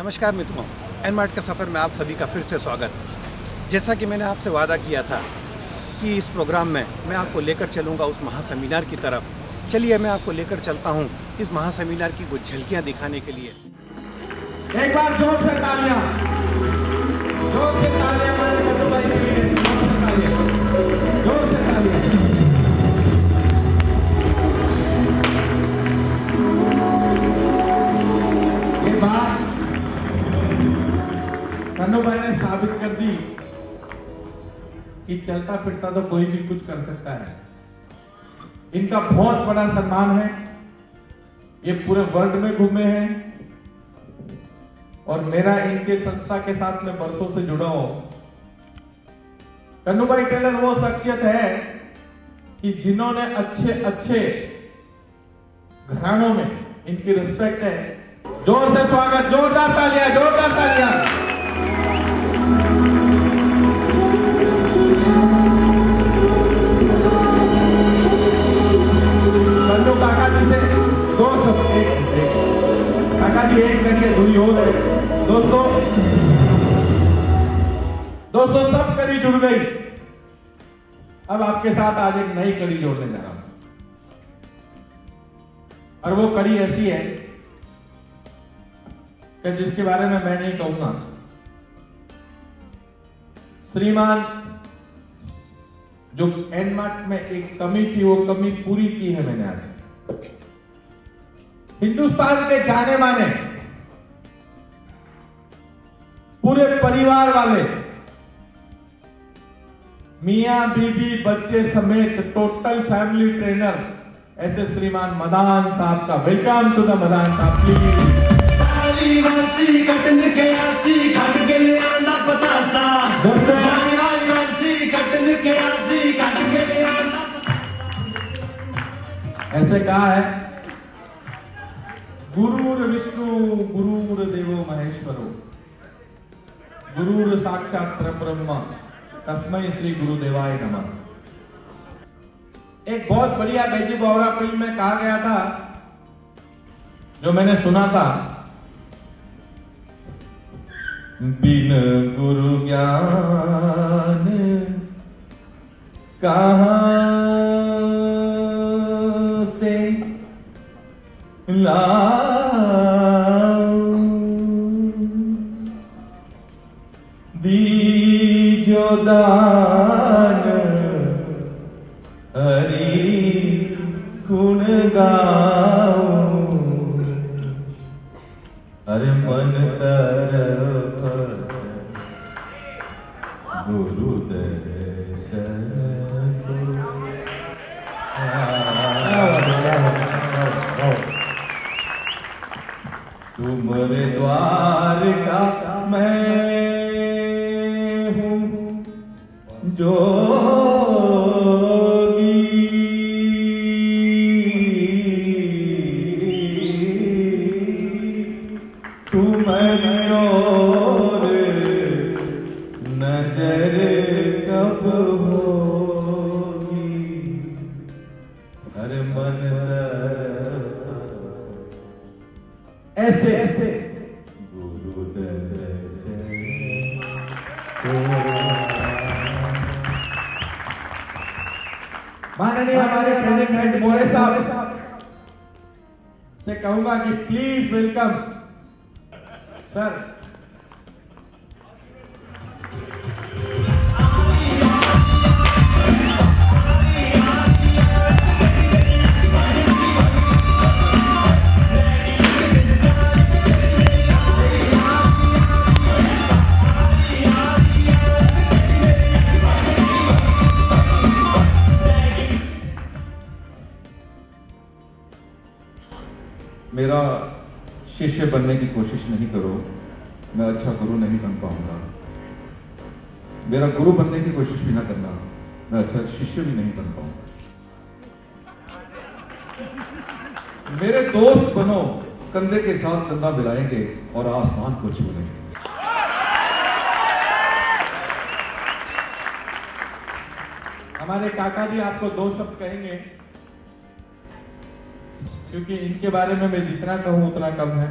नमस्कार मित्रों, एनमार्ट के सफ़र में आप सभी का फिर से स्वागत। जैसा कि मैंने आपसे वादा किया था कि इस प्रोग्राम में मैं आपको लेकर चलूँगा उस महासेमिनार की तरफ। चलिए मैं आपको लेकर चलता हूँ इस महासेमिनार की कुछ झलकियाँ दिखाने के लिए। एक बार जोर से तालियां, जोर से तालियां हमारे कन्नू भाई के लिए, जोर से तालियां। ये बात कन्नू भाई ने साबित कर दी कि चलता फिरता तो कोई भी कुछ कर सकता है। इनका बहुत बड़ा सम्मान है। ये पूरे वर्ल्ड में घूमे हैं और मेरा इनके संस्था के साथ में बरसों से जुड़ा हूं। कन्नू भाई टेलर वो शख्सियत है कि जिन्होंने अच्छे अच्छे घरानों में इनकी रिस्पेक्ट है। जोर से स्वागत, जोरदार तालियां, जोरदार तालियां। कन्नू काका जी से दो शब्द, काका जी एक करिए, दूरी हो गए। दोस्तों सब कड़ी जुड़ गई। अब आपके साथ आज एक नई कड़ी जोड़ने जा रहा हूं और वो कड़ी ऐसी है कि जिसके बारे में मैं नहीं कहूंगा। श्रीमान जो एनमार्ट में एक कमी थी वो कमी पूरी की है मैंने आज। हिंदुस्तान के जाने माने पूरे परिवार वाले मियां बीबी बच्चे समेत टोटल फैमिली ट्रेनर ऐसे श्रीमान मदान साहब का वेलकम टू द मदान साहब प्लीज। वाली कटन के आसी खट के ले आंदा पतासा, वाली कटन के आसी खट के ले आंदा पतासा। ऐसे कहा है गुरुर विष्णु गुरुर देवो महेश्वरो गुरुर साक्षात परब्रह्म तस्मै श्री गुरुदेवाय नमः। एक बहुत बढ़िया बेजी बोवरा फिल्म में कहा गया था, जो मैंने सुना था, बिन गुरु ज्ञान कहां से दीजो दान हरि गुण गाओ, अरे मन तरफ गुरु दर्शन तुम्हारे द्वार का मैं हूँ जोगी, तुम्हारी ओर नजर कब होगी, हर मन ऐसे गुरु दर्शन। माननीय हमारे ट्रेनिंग हेड मोरे साहब से कहूंगा कि प्लीज वेलकम सर। मेरा शिष्य बनने की कोशिश नहीं करो, मैं अच्छा गुरु नहीं बन पाऊंगा। मेरा गुरु बनने की कोशिश भी ना करना, मैं अच्छा शिष्य भी नहीं बन पाऊंगा। मेरे दोस्त बनो, कंधे के साथ कंधा मिलाएंगे और आसमान को छू लेंगे। हमारे काका जी आपको दो शब्द कहेंगे, क्योंकि इनके बारे में मैं जितना कहूं उतना कम है।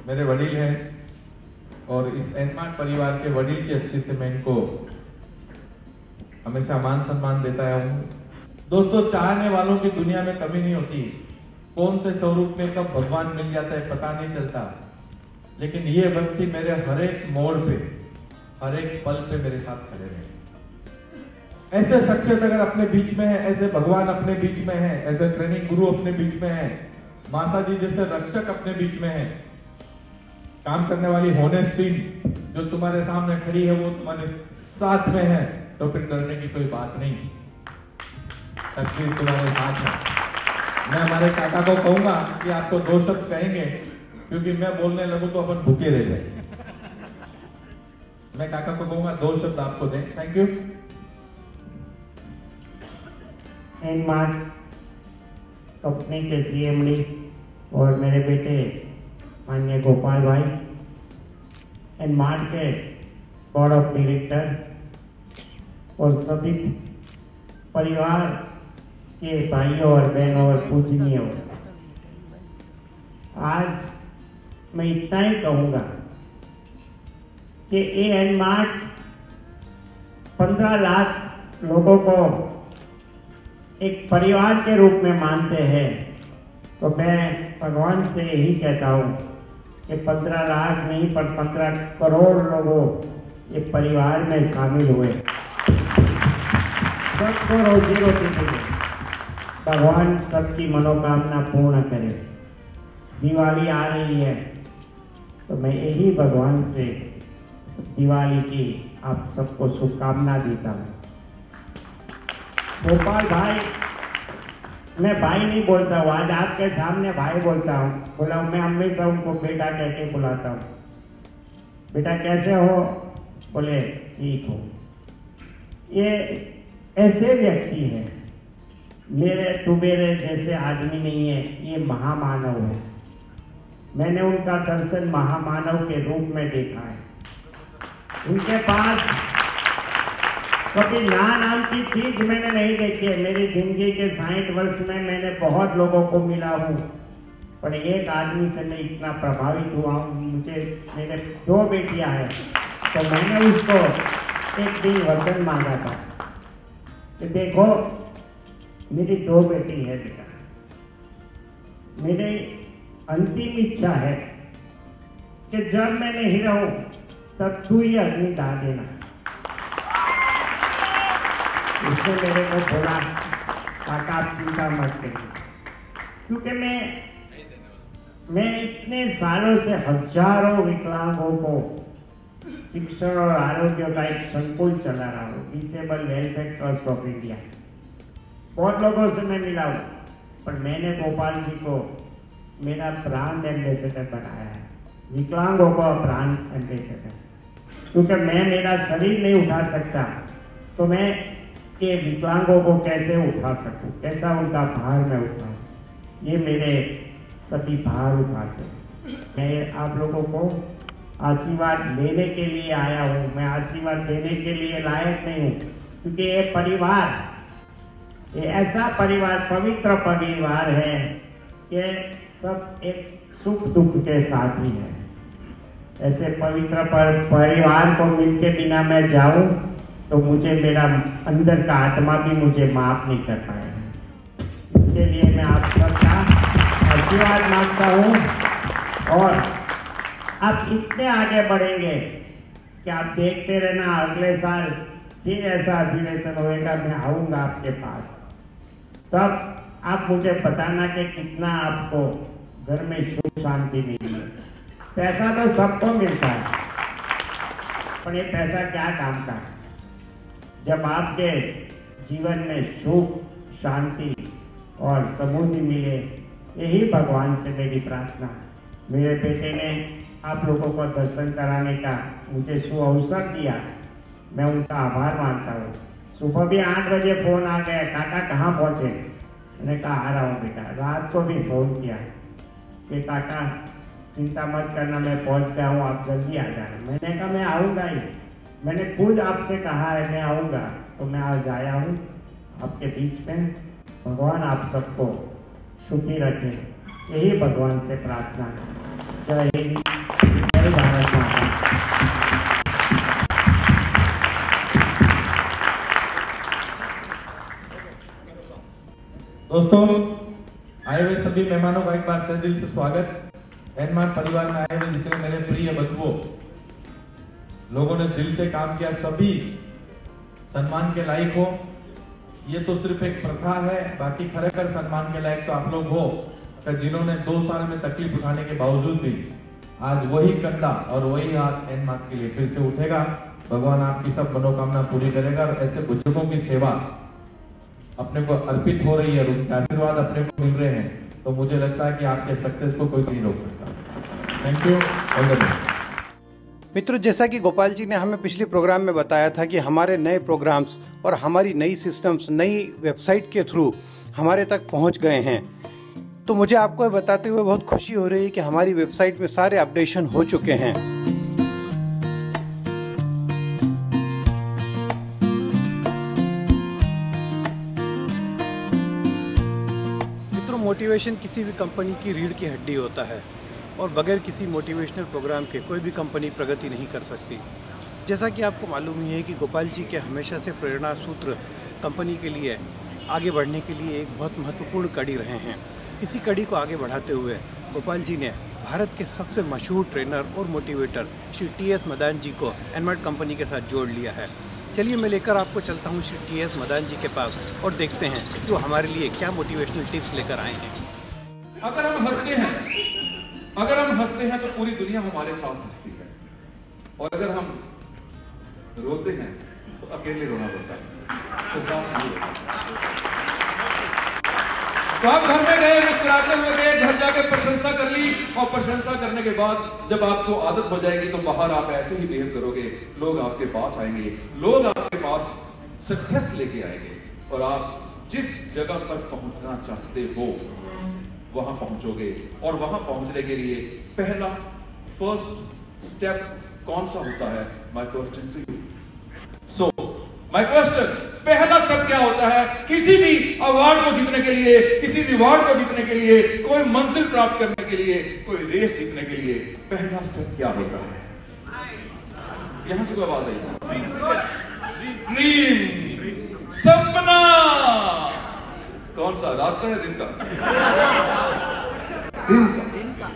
मेरे वडील हैं और इस एनमार्ट परिवार के वडील की हस्ती से मैं इनको हमेशा मान सम्मान देता आया हूँ। दोस्तों, चाहने वालों की दुनिया में कमी नहीं होती। कौन से स्वरूप में कब भगवान मिल जाता है पता नहीं चलता, लेकिन ये व्यक्ति मेरे हर एक मोड़ पे, हर एक पल पे मेरे साथ खड़े रहे। ऐसे शख्सियत अगर अपने बीच में है, ऐसे भगवान अपने बीच में है, ऐसे ट्रेनिंग गुरु अपने बीच में है, मासा जी जैसे रक्षक अपने बीच में है, काम करने वाली होनेस्ट टीम जो तुम्हारे सामने खड़ी है वो तुम्हारे साथ में है, तो फिर डरने की कोई बात नहीं, तकदीर तुम्हारे साथ है। मैं हमारे काका को कहूंगा कि आपको 2 शब्द कहेंगे, क्योंकि मैं बोलने लगूं तो अपन भूखे रह जाए। मैं काका को कहूंगा 2 शब्द आपको दें। Thank you. एनमार्ट कंपनी के CMD और मेरे बेटे माननीय गोपाल भाई, एनमार्ट के बोर्ड ऑफ डायरेक्टर और सभी परिवार के भाइयों और बहनों और पूजनीयों, आज मैं इतना ही कहूँगा कि ये एनमार्ट 15 लाख लोगों को एक परिवार के रूप में मानते हैं, तो मैं भगवान से यही कहता हूँ कि 15 लाख नहीं पर 15 करोड़ लोगों ये परिवार में शामिल हुए। सबको रोजी रोटी मिले, भगवान सबकी मनोकामना पूर्ण करे। दिवाली आ रही है तो मैं यही भगवान से दिवाली की आप सबको शुभकामना देता हूँ। गोपाल भाई, मैं भाई नहीं बोलता हूँ, आज आपके सामने भाई बोलता हूँ, बोला मैं हमेशा उनको बेटा कह के बुलाता हूँ। बेटा कैसे हो? बोले ठीक हो। ये ऐसे व्यक्ति हैं, मेरे जैसे आदमी नहीं है, ये महामानव है। मैंने उनका दर्शन महामानव के रूप में देखा है। उनके पास कभी ना नाम की चीज मैंने नहीं देखी है। मेरी जिंदगी के 60 वर्ष में मैंने बहुत लोगों को मिला हूँ, पर एक आदमी से मैं इतना प्रभावित हुआ हूँ। मेरे 2 बेटियां हैं, तो मैंने उसको एक दिन वचन मांगा था कि देखो मेरी 2 बेटी है बेटा, मेरी अंतिम इच्छा है कि जब मैं नहीं रहूं तब तू ही अग्नि डाल देना। उसने मेरे को बोला काका आप चिंता मत करिए, क्योंकि मैं इतने सालों से हजारों विकलांगों को शिक्षण और आरोग्य का एक संकुल चला रहा हूँ, disable welfare trust of India. बहुत लोगों से मैं मिला हूँ, पर मैंने गोपाल जी को मेरा ब्रांड एम्बेसडर बनाया है, विकलांगों को ब्रांड एम्बेसडर। क्योंकि मैं मेरा शरीर नहीं उठा सकता, तो मैं ये विकलांगों को कैसे उठा सकूं, कैसा उनका भार मैं उठाऊं, ये मेरे सभी भार उठाते हैं। मैं आप लोगों को आशीर्वाद लेने के लिए आया हूँ, मैं आशीर्वाद देने के लिए लायक नहीं हूँ, क्योंकि ये परिवार, ये ऐसा परिवार, पवित्र परिवार है कि सब एक सुख दुख के साथ ही है। ऐसे पवित्र परिवार को मिलके बिना मैं जाऊं तो मुझे मेरा अंदर का आत्मा भी मुझे माफ नहीं कर पाएगा। इसके लिए मैं आप सबका आशीर्वाद मांगता हूं और आप इतने आगे बढ़ेंगे कि आप देखते रहना, अगले साल फिर ऐसा अधिवेशन होएगा, मैं आऊँगा आपके पास, तब आप मुझे बताना कि कितना आपको घर में सुख शांति मिली है। पैसा तो सबको मिलता है, पर ये पैसा क्या काम का है? जब आपके जीवन में सुख शांति और समृद्धि मिले, यही भगवान से मेरी प्रार्थना। मेरे बेटे ने आप लोगों को दर्शन कराने का मुझे सुअवसर दिया, मैं उनका आभार मानता हूँ। सुबह भी 8 बजे फोन आ गया, काका कहाँ पहुँचे? मैंने कहा आ रहा हूँ बेटा। रात को भी फोन किया कि काका चिंता मत करना, मैं पहुँच गया हूँ, आप जल्दी आ जाना। मैंने कहा मैं आऊँगा ही, मैंने खुद आपसे कहा है मैं आऊँगा, तो मैं आज आया हूँ आपके बीच में। भगवान आप सबको सुखी रखे, यही भगवान से प्रार्थना है। जय हिंद, जय भारत माता। दोस्तों, आए हुए सभी मेहमानों का एक बार तहे दिल से स्वागत। एनमार्ट परिवार में आए हुए जितने मेरे प्रिय बंधुओं, लोगों ने दिल से काम किया, सभी सम्मान के लायक हो। ये तो सिर्फ एक प्रथा है, बाकी खरेखर सम्मान के लायक तो आप लोग हो कि जिन्होंने 2 साल में तकलीफ उठाने के बावजूद भी आज वही कंधा और वही हाथ एनमार्ट के लिए फिर से उठेगा। भगवान आपकी सब मनोकामना पूरी करेगा और ऐसे बुजुर्गों की सेवा अपने को अर्पित हो रही है, उनके आशीर्वाद अपने को मिल रहे हैं, तो मुझे लगता है कि आपके सक्सेस को कोई नहीं रोक सकता। Thank you, all the best. मित्रों, जैसा कि गोपाल जी ने हमें पिछले प्रोग्राम में बताया था कि हमारे नए प्रोग्राम्स और हमारी नई सिस्टम्स नई वेबसाइट के थ्रू हमारे तक पहुंच गए हैं, तो मुझे आपको बताते हुए बहुत खुशी हो रही है कि हमारी वेबसाइट में सारे अपडेशन हो चुके हैं। मित्रों, मोटिवेशन किसी भी कंपनी की रीढ़ की हड्डी होता है और बगैर किसी मोटिवेशनल प्रोग्राम के कोई भी कंपनी प्रगति नहीं कर सकती। जैसा कि आपको मालूम ही है कि गोपाल जी के हमेशा से प्रेरणा सूत्र कंपनी के लिए आगे बढ़ने के लिए एक बहुत महत्वपूर्ण कड़ी रहे हैं। इसी कड़ी को आगे बढ़ाते हुए गोपाल जी ने भारत के सबसे मशहूर ट्रेनर और मोटिवेटर श्री टी.एस. मदान जी को एनमार्ट कंपनी के साथ जोड़ लिया है। चलिए मैं लेकर आपको चलता हूँ श्री टी.एस. मदान जी के पास और देखते हैं कि वो हमारे लिए क्या मोटिवेशनल टिप्स लेकर आए हैं। अगर हम हंसते हैं तो पूरी दुनिया हमारे साथ हंसती है, और अगर हम रोते हैं तो अकेले रोना पड़ता है, तो साथ नहीं होता। तो आप घर में गए, मुस्कुराते हुए गए, घर जाके प्रशंसा कर ली, और प्रशंसा करने के बाद जब आपको आदत हो जाएगी तो बाहर आप ऐसे ही बिहेव करोगे, लोग आपके पास आएंगे, लोग आपके पास सक्सेस लेके आएंगे, और आप जिस जगह पर पहुंचना चाहते हो वहां पहुंचोगे। और वहां पहुंचने के लिए पहला फर्स्ट स्टेप कौन सा होता है? My question to you. So my question, पहला स्टेप क्या होता है? किसी भी अवार्ड को जीतने के लिए, किसी रिवॉर्ड को जीतने के लिए, कोई मंजिल प्राप्त करने के लिए, कोई रेस जीतने के लिए पहला स्टेप क्या होता है? यहां से कोई आवाज आई? ड्रीम, सपना। कौन सा, रात का या दिन का? दिन का।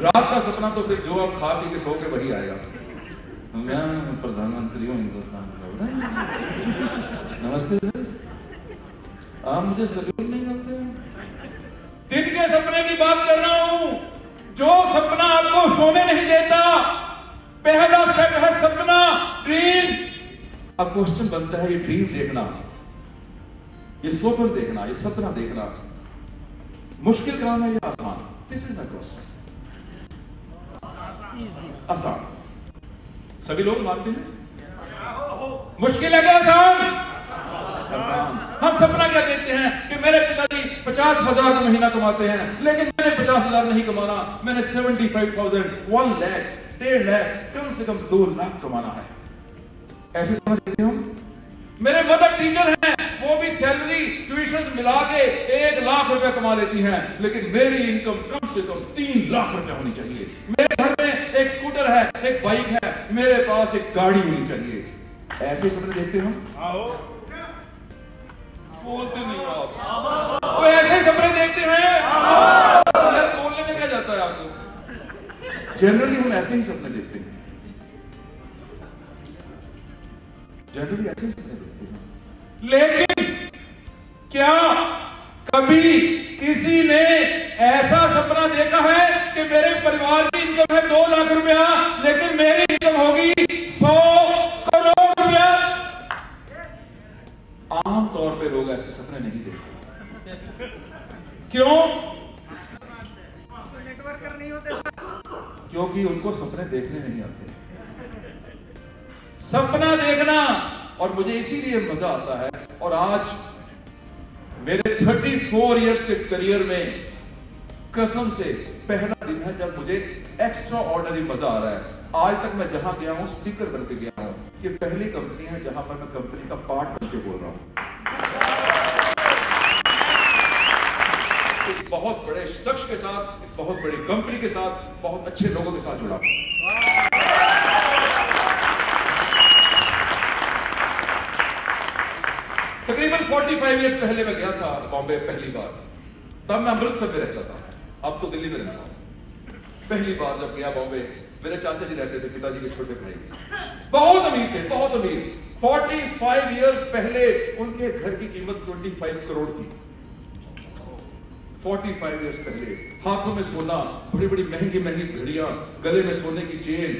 रात का सपना तो फिर जो आप खा पी के सो के वही आएगा। मैं प्रधानमंत्री हूँ हिंदुस्तान का। नमस्ते सर, आप मुझे सलूट नहीं करते? दिन के सपने की बात कर रहा हूं, जो सपना आपको सोने नहीं देता। पहला स्टेप है सपना, ड्रीम। अब क्वेश्चन बनता है, ये ड्रीम देखना, ये स्वप्न देखना, ये सपना देखना मुश्किल काम है या आसान? This is my question. आसान, सभी लोग मानते हैं। मुश्किल है क्या आसान? आसान। हम सपना क्या देखते हैं कि मेरे पिताजी 50,000 का महीना कमाते हैं, लेकिन मैंने 50,000 नहीं कमाना, मैंने 75,000, 1 लाख, 1.5 लाख, कम से कम 2 लाख कमाना है। ऐसे समझ लेते हो? मेरे मदर टीचर हैं, वो भी सैलरी ट्यूशन मिला के 1 लाख रुपए कमा लेती हैं, लेकिन मेरी इनकम कम से कम 3 लाख रुपए होनी चाहिए। मेरे घर में एक स्कूटर है, एक बाइक है, मेरे पास एक गाड़ी होनी चाहिए। ऐसे सपने देखते हो? बोलते नहीं आप, तो ऐसे सपने देखते हैं यार, बोलने में क्या जाता है आपको? जनरली हम ऐसे ही सपने देखते हैं, जनरली ऐसे ही सपने देखते हैं। लेकिन क्या कभी किसी ने ऐसा सपना देखा है कि मेरे परिवार की इनकम है 2 लाख रुपया, लेकिन मेरी इनकम होगी 100 करोड़ रुपया? आमतौर पे लोग ऐसे सपने नहीं देखते। क्यों? नेटवर्कर नहीं होते, क्योंकि उनको सपने देखने नहीं आते। सपना देखना, और मुझे इसीलिए मजा आता है। और आज मेरे 34 इयर्स के करियर में कसम से पहला दिन है जब मुझे एक्स्ट्रा ऑर्डिनरी मजा आ रहा है। आज तक मैं जहां गया हूं स्पीकर बनके गया हूं, ये पहली कंपनी है जहां पर मैं कंपनी का पार्ट बनके बोल रहा हूं। एक बहुत बड़े शख्स के साथ, एक बहुत बड़ी कंपनी के साथ, बहुत अच्छे लोगों के साथ जुड़ा। तकरीबन 45 इयर्स पहले मैं गया था बॉम्बे पहली बार। तब मैं अमृतसर में रहता था, अब तो दिल्ली में रहता हूँ। पहली बार जब गया बॉम्बे, मेरे चाचा जी रहते थे, पिताजी के छोटे भाई, बहुत अमीर थे, बहुत अमीर। 45 इयर्स पहले उनके घर की कीमत 25 करोड़ थी। 45 इयर्स पहले हाथों में सोना, बड़ी बड़ी महंगी महंगी घड़ियां, गले में सोने की चेन,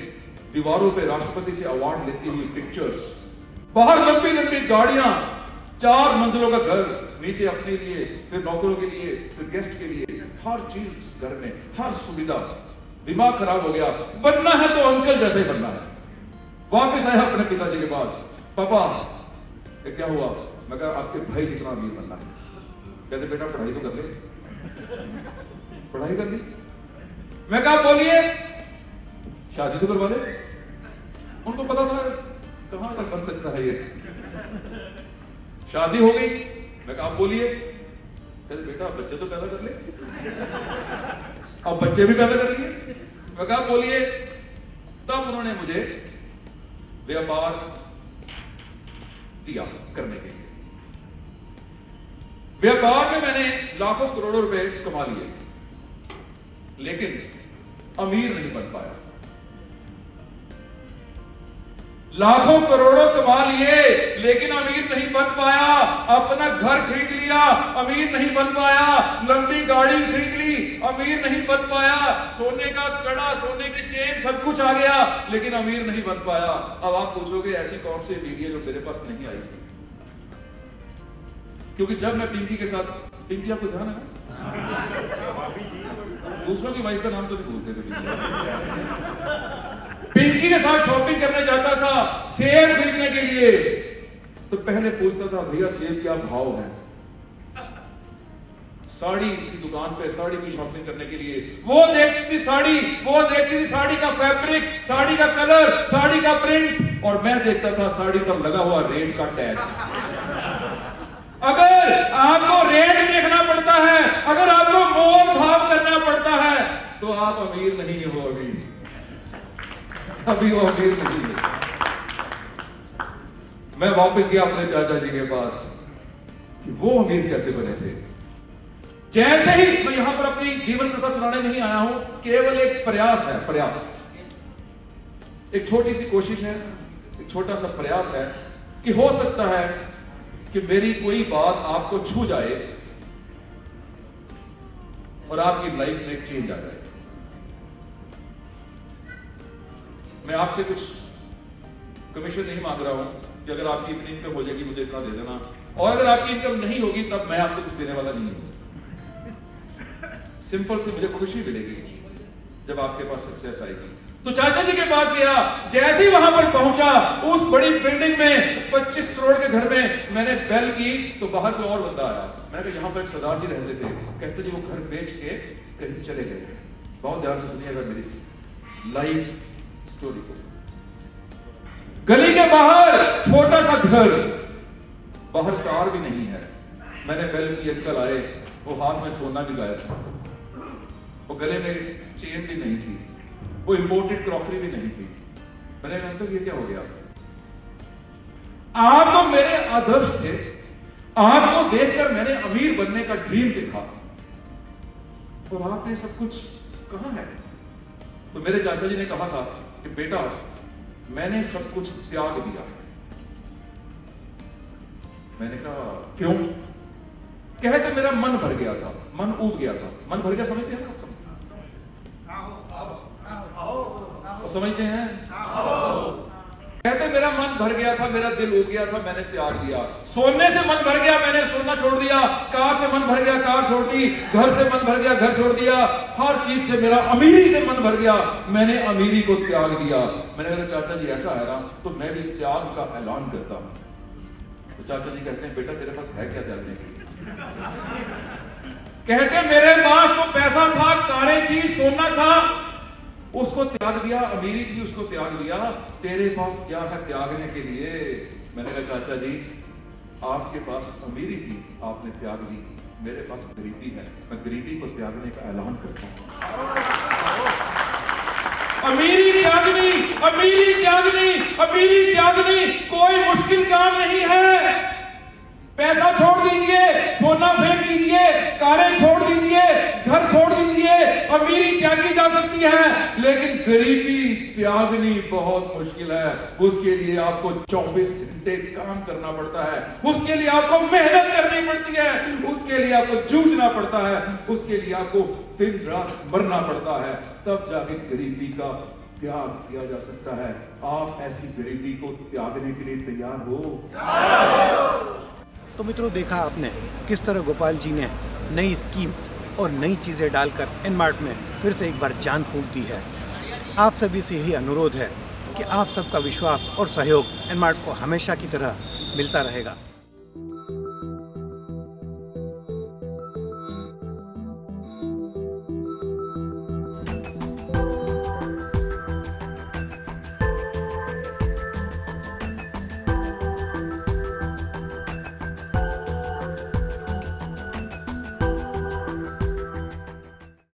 दीवारों पे राष्ट्रपति से अवार्ड लेती हुई पिक्चर्स, बाहर लंबी लंबी गाड़ियां, 4 मंजिलों का घर, नीचे अपने लिए, फिर नौकरों के लिए, फिर गेस्ट के लिए, हर चीज घर में, हर सुविधा। दिमाग खराब हो गया, बनना है तो अंकल जैसे ही बनना है। वापस आया अपने पिताजी के पास, पापा ये क्या हुआ? मैं कहा आपके भाई जितना अमीर बनना है। कहते बेटा पढ़ाई तो कर ले। पढ़ाई कर ली। मैं कहा बोलिए, शादी तो करवा ले। उनको पता था कहां तक बन सकता है ये। शादी हो गई। मैं कहा आप बोलिए। कहते बेटा बच्चे तो पैदा कर ले। अब बच्चे भी पैदा कर लिए। मैं कहा बोलिए। तब उन्होंने मुझे व्यापार दिया करने के लिए। व्यापार में मैंने लाखों करोड़ों रुपए कमा लिए, लेकिन अमीर नहीं बन पाया। लाखों करोड़ों कमा लिए, लेकिन अमीर नहीं बन पाया। अपना घर खरीद लिया, अमीर नहीं बन पाया। लंबी गाड़ी खरीद ली, अमीर नहीं बन पाया। सोने का कड़ा, सोने की चेन, सब कुछ आ गया, लेकिन अमीर नहीं बन पाया। अब आप पूछोगे ऐसी कौन सी बीवी है जो मेरे पास नहीं आई थी? क्योंकि जब मैं पिंकी के साथ, पिंकी आपको ध्यान है ना? दूसरों की वाइफ का नाम तो नहीं भूलते थे। पिंकी के साथ शॉपिंग करने जाता था सेब खरीदने के लिए, तो पहले पूछता था भैया सेब क्या भाव है। साड़ी की दुकान पे साड़ी की शॉपिंग करने के लिए वो देखती थी साड़ी, वो देखती थी साड़ी का फैब्रिक, साड़ी का कलर, साड़ी का प्रिंट, और मैं देखता था साड़ी पर लगा हुआ रेट का टैग। अगर आपको रेट देखना पड़ता है, अगर आपको मोल भाव करना पड़ता है, तो आप अमीर नहीं हो। अभी वो अमीर नहीं है। मैं वापस गया अपने चाचा जी के पास कि वो अमीर कैसे बने थे। जैसे ही मैं यहां पर अपनी जीवन कथा सुनाने नहीं आया हूं, केवल एक प्रयास है, प्रयास, एक छोटी सी कोशिश है, एक छोटा सा प्रयास है कि हो सकता है कि मेरी कोई बात आपको छू जाए और आपकी लाइफ में एक चेंज आ जाए। मैं आपसे कुछ कमीशन नहीं मांग रहा हूं कि अगर आपकी इतनी इनकम हो जाएगी मुझे इतना दे देना, और अगर आपकी इनकम नहीं होगी तब मैं आपको कुछ देने वाला नहीं हूं। सिंपल से मुझे खुशी मिलेगी जब आपके पास सक्सेस आएगी। तो चाचा जी के पास गया, जैसे ही वहां पर पहुंचा, उस बड़ी बिल्डिंग में 25 करोड़ के घर में मैंने बेल की, तो बाहर कोई और बंदा आया। मैंने कहा यहाँ पर सरदार जी रहते थे। कहते जी वो घर बेच के कहीं चले गए। बहुत ध्यान से सुनिएगा मेरी लाइफ स्टोरी को। गली के बाहर छोटा सा घर, बाहर कार भी नहीं है। मैंने बेल की, अंकल आए, वो हाथ में सोना भी गायब था, वो गले में चेन भी नहीं थी, वो इंपोर्टेड क्रॉकरी भी नहीं थी। मैंने कहा अंकल ये क्या हो गया? आप तो मेरे आदर्श थे, आपको देखकर मैंने अमीर बनने का ड्रीम देखा, और आपने सब कुछ कहां है? तो मेरे चाचा जी ने कहा था कि बेटा मैंने सब कुछ त्याग दिया। मैंने कहा क्यों? कहते मेरा मन भर गया था, मन ऊब गया था। मन भर गया समझते हैं आप? समझते हैं? कहते मेरा मन भर गया था, मेरा दिल उब गया था, मैंने त्याग दिया। सोने से मन भर गया, मैंने सोना छोड़ दिया। कार से मन भर गया, कार छोड़ दी। घर से मन भर गया, घर छोड़ दिया। हर चीज से मेरा, अमीरी से मन भर गया, मैंने अमीरी को त्याग दिया। मैंने कहा चाचा जी ऐसा है ना, तो मैं भी त्याग का ऐलान करता हूं। तो चाचा जी कहते हैं बेटा तेरे पास है क्या त्यागने के लिए? कहते मेरे पास तो पैसा था, कारें थी, सोना था, उसको त्याग दिया। अमीरी थी, उसको त्याग दिया। तेरे पास क्या है त्यागने के लिए? मैंने कहा चाचा जी आपके पास अमीरी थी, आपने त्याग दी। मेरे पास गरीबी है, मैं गरीबी को त्यागने का ऐलान करता हूं। अमीरी त्यागनी, अमीरी त्यागनी, अमीरी त्यागनी कोई मुश्किल काम नहीं है। पैसा छोड़ दीजिए, सोना फेंक दीजिए, कारें छोड़ दीजिए, घर छोड़ दीजिए, अमीरी त्यागी जा सकती है, लेकिन गरीबी त्यागनी बहुत मुश्किल है। उसके लिए आपको 24 घंटे काम करना पड़ता है, उसके लिए आपको मेहनत करनी पड़ती है, उसके लिए आपको जूझना पड़ता है, उसके लिए आपको दिन रात मरना पड़ता है, तब जाके गरीबी का त्याग किया जा सकता है। आप ऐसी गरीबी को त्यागने के लिए तैयार हो? तो मित्रों, देखा आपने किस तरह गोपाल जी ने नई स्कीम और नई चीज़ें डालकर एनमार्ट में फिर से एक बार जान फूंक दी है। आप सभी से यही अनुरोध है कि आप सबका विश्वास और सहयोग एनमार्ट को हमेशा की तरह मिलता रहेगा।